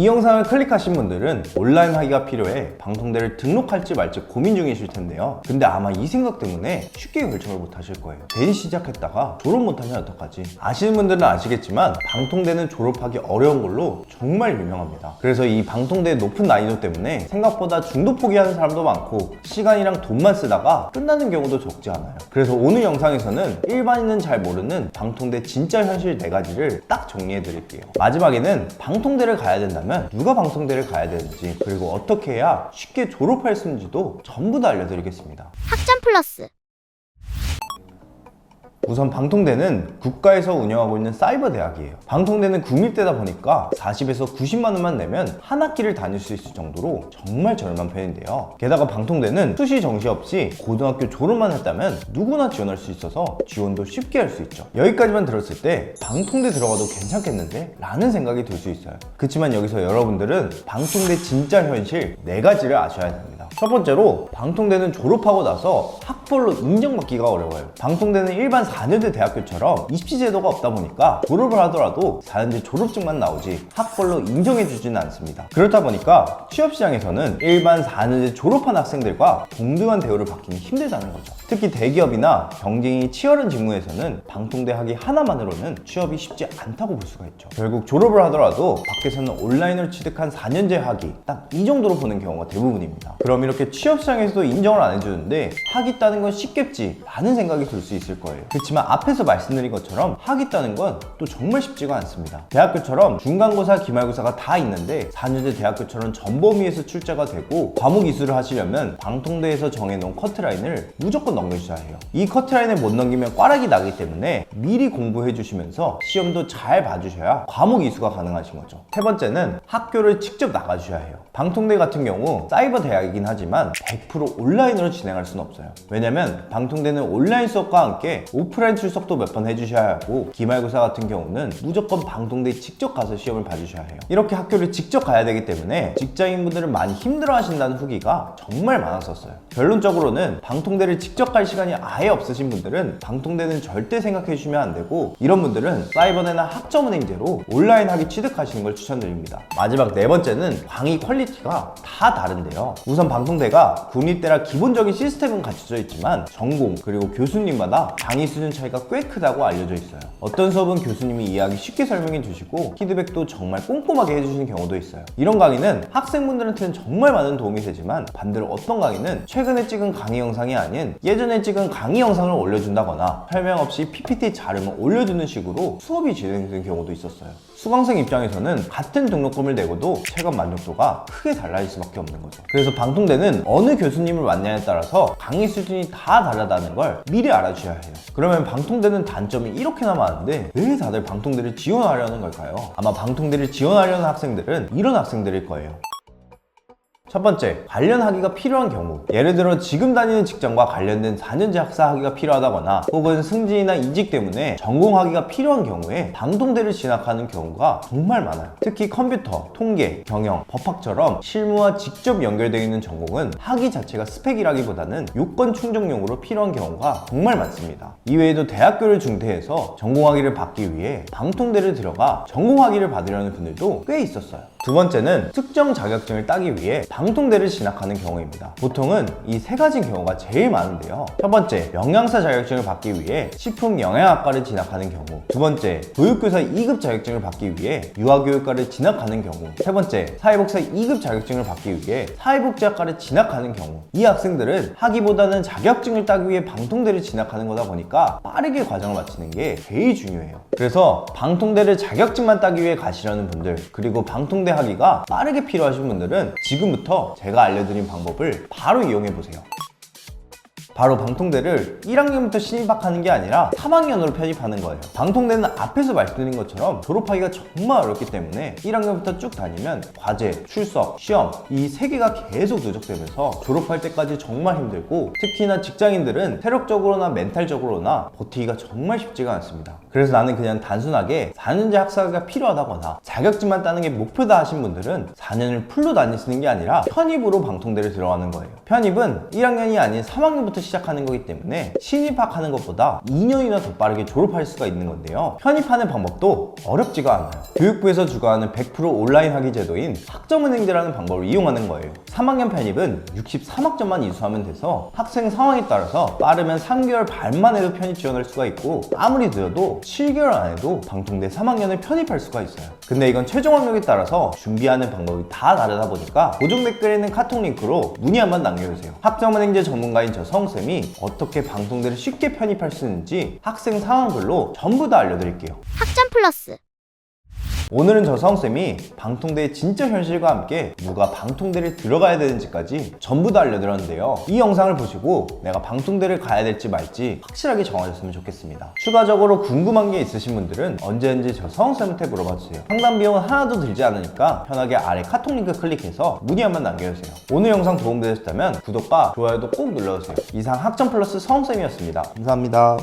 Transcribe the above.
이 영상을 클릭하신 분들은 온라인 학위가 필요해 방통대를 등록할지 말지 고민 중이실 텐데요. 근데 아마 이 생각 때문에 쉽게 결정을 못 하실 거예요. 괜히 시작했다가 졸업 못하면 어떡하지? 아시는 분들은 아시겠지만 방통대는 졸업하기 어려운 걸로 정말 유명합니다. 그래서 이 방통대의 높은 난이도 때문에 생각보다 중도 포기하는 사람도 많고 시간이랑 돈만 쓰다가 끝나는 경우도 적지 않아요. 그래서 오늘 영상에서는 일반인은 잘 모르는 방통대 진짜 현실 4가지를 딱 정리해 드릴게요. 마지막에는 방통대를 가야 된다면 누가 방통대를 가야 되는지, 그리고 어떻게 해야 쉽게 졸업할 수 있는지도 전부 다 알려드리겠습니다. 학점 플러스. 우선 방통대는 국가에서 운영하고 있는 사이버 대학이에요. 방통대는 국립대다 보니까 40에서 90만 원만 내면 한 학기를 다닐 수 있을 정도로 정말 저렴한 편인데요. 게다가 방통대는 수시 정시 없이 고등학교 졸업만 했다면 누구나 지원할 수 있어서 지원도 쉽게 할 수 있죠. 여기까지만 들었을 때 방통대 들어가도 괜찮겠는데? 라는 생각이 들 수 있어요. 그렇지만 여기서 여러분들은 방통대 진짜 현실 4가지를 아셔야 됩니다. 첫 번째로 방통대는 졸업하고 나서 학벌로 인정받기가 어려워요. 방통대는 일반 4년제 대학교처럼 입시 제도가 없다 보니까 졸업을 하더라도 4년제 졸업증만 나오지 학벌로 인정해주지는 않습니다. 그렇다 보니까 취업시장에서는 일반 4년제 졸업한 학생들과 동등한 대우를 받기는 힘들다는 거죠. 특히 대기업이나 경쟁이 치열한 직무에서는 방통대 학위 하나만으로는 취업이 쉽지 않다고 볼 수가 있죠. 결국 졸업을 하더라도 밖에서는 온라인을 취득한 4년제 학위 딱 이 정도로 보는 경우가 대부분입니다. 그럼 이렇게 취업시장에서도 인정을 안 해주는데 학위 따는 건 쉽겠지 라는 생각이 들 수 있을 거예요. 그렇지만 앞에서 말씀드린 것처럼 학위 따는 건 또 정말 쉽지가 않습니다. 대학교처럼 중간고사, 기말고사가 다 있는데 4년제 대학교처럼 전범위에서 출제가 되고 과목 이수를 하시려면 방통대에서 정해놓은 커트라인을 무조건 넘겨주셔야 해요. 이 커트라인을 못 넘기면 꽈락이 나기 때문에 미리 공부해 주시면서 시험도 잘 봐주셔야 과목 이수가 가능하신 거죠. 세 번째는 학교를 직접 나가주셔야 해요. 방통대 같은 경우 사이버 대학이긴 하지만 100% 온라인으로 진행할 수는 없어요. 왜냐면 방통대는 온라인 수업과 함께 오프라인 출석도 몇 번 해주셔야 하고 기말고사 같은 경우는 무조건 방통대에 직접 가서 시험을 봐주셔야 해요. 이렇게 학교를 직접 가야 되기 때문에 직장인분들은 많이 힘들어 하신다는 후기가 정말 많았었어요. 결론적으로는 방통대를 직접 갈 시간이 아예 없으신 분들은 방통대는 절대 생각해 주시면 안 되고, 이런 분들은 사이버대나 학점은행제로 온라인 학위 취득하시는 걸 추천드립니다. 마지막 4번째는 강의 퀄리티가 다 다른데요. 우선 방통대가 국립대라 기본적인 시스템은 갖춰져 있지만 전공 그리고 교수님마다 강의 수준 차이가 꽤 크다고 알려져 있어요. 어떤 수업은 교수님이 이해하기 쉽게 설명해 주시고 피드백도 정말 꼼꼼하게 해주시는 경우도 있어요. 이런 강의는 학생분들한테는 정말 많은 도움이 되지만 반대로 어떤 강의는 최근에 찍은 강의 영상이 아닌 예전에 찍은 강의 영상을 올려준다거나 설명 없이 PPT 자료만 올려주는 식으로 수업이 진행되는 경우도 있었어요. 수강생 입장에서는 같은 등록금을 내고도 체감 만족도가 크게 달라질 수밖에 없는 거죠. 그래서 방통대는 어느 교수님을 만나냐에 따라서 강의 수준이 다 다르다는 걸 미리 알아주셔야 해요. 그러면 방통대는 단점이 이렇게나 많은데 왜 다들 방통대를 지원하려는 걸까요? 아마 방통대를 지원하려는 학생들은 이런 학생들일 거예요. 첫 번째, 관련 학위가 필요한 경우. 예를 들어 지금 다니는 직장과 관련된 4년제 학사 학위가 필요하다거나 혹은 승진이나 이직 때문에 전공 학위가 필요한 경우에 방통대를 진학하는 경우가 정말 많아요. 특히 컴퓨터, 통계, 경영, 법학처럼 실무와 직접 연결되어 있는 전공은 학위 자체가 스펙이라기보다는 요건 충족용으로 필요한 경우가 정말 많습니다. 이외에도 대학교를 중퇴해서 전공 학위를 받기 위해 방통대를 들어가 전공 학위를 받으려는 분들도 꽤 있었어요. 두 번째는 특정 자격증을 따기 위해 방통대를 진학하는 경우입니다. 보통은 이 3가지 경우가 제일 많은데요. 첫 번째, 영양사 자격증을 받기 위해 식품영양학과를 진학하는 경우. 두 번째, 교육교사 2급 자격증을 받기 위해 유아교육과를 진학하는 경우. 세 번째, 사회복사 2급 자격증을 받기 위해 사회복지학과를 진학하는 경우. 이 학생들은 학위보다는 자격증을 따기 위해 방통대를 진학하는 거다 보니까 빠르게 과정을 마치는 게 제일 중요해요. 그래서 방통대를 자격증만 따기 위해 가시려는 분들, 그리고 방통대 학위가 빠르게 필요하신 분들은 지금부터 제가 알려드린 방법을 바로 이용해보세요. 바로 방통대를 1학년부터 신입학하는 게 아니라 3학년으로 편입하는 거예요. 방통대는 앞에서 말씀드린 것처럼 졸업하기가 정말 어렵기 때문에 1학년부터 쭉 다니면 과제, 출석, 시험 이 3개가 계속 누적되면서 졸업할 때까지 정말 힘들고, 특히나 직장인들은 체력적으로나 멘탈적으로나 버티기가 정말 쉽지가 않습니다. 그래서 나는 그냥 단순하게 4년제 학사가 필요하다거나 자격증만 따는 게 목표다 하신 분들은 4년을 풀로 다니시는 게 아니라 편입으로 방통대를 들어가는 거예요. 편입은 1학년이 아닌 3학년부터 1학년부터 시작하는 거기 때문에 신입학하는 것보다 2년이나 더 빠르게 졸업할 수가 있는 건데요. 편입하는 방법도 어렵지가 않아요. 교육부에서 주관하는 100% 온라인 학위 제도인 학점은행제라는 방법을 이용하는 거예요. 3학년 편입은 63학점만 이수하면 돼서 학생 상황에 따라서 빠르면 3개월 반만 해도 편입 지원할 수가 있고 아무리 늦어도 7개월 안에도 방통대 3학년을 편입할 수가 있어요. 근데 이건 최종 학력에 따라서 준비하는 방법이 다 다르다 보니까 고정 댓글에 있는 카톡 링크로 문의 한번 남겨주세요. 학점은행제 전문가인 저 성쌤이 어떻게 방통대를 쉽게 편입할 수 있는지 학생 상황별로 전부 다 알려드릴게요. 학점 플러스. 오늘은 저 성쌤이 방통대의 진짜 현실과 함께 누가 방통대를 들어가야 되는지까지 전부 다 알려드렸는데요. 이 영상을 보시고 내가 방통대를 가야 될지 말지 확실하게 정하셨으면 좋겠습니다. 추가적으로 궁금한 게 있으신 분들은 언제든지 저 성쌤한테 물어봐주세요. 상담 비용은 하나도 들지 않으니까 편하게 아래 카톡 링크 클릭해서 문의 한번 남겨주세요. 오늘 영상 도움되셨다면 구독과 좋아요도 꼭 눌러주세요. 이상 학점 플러스 성쌤이었습니다. 감사합니다.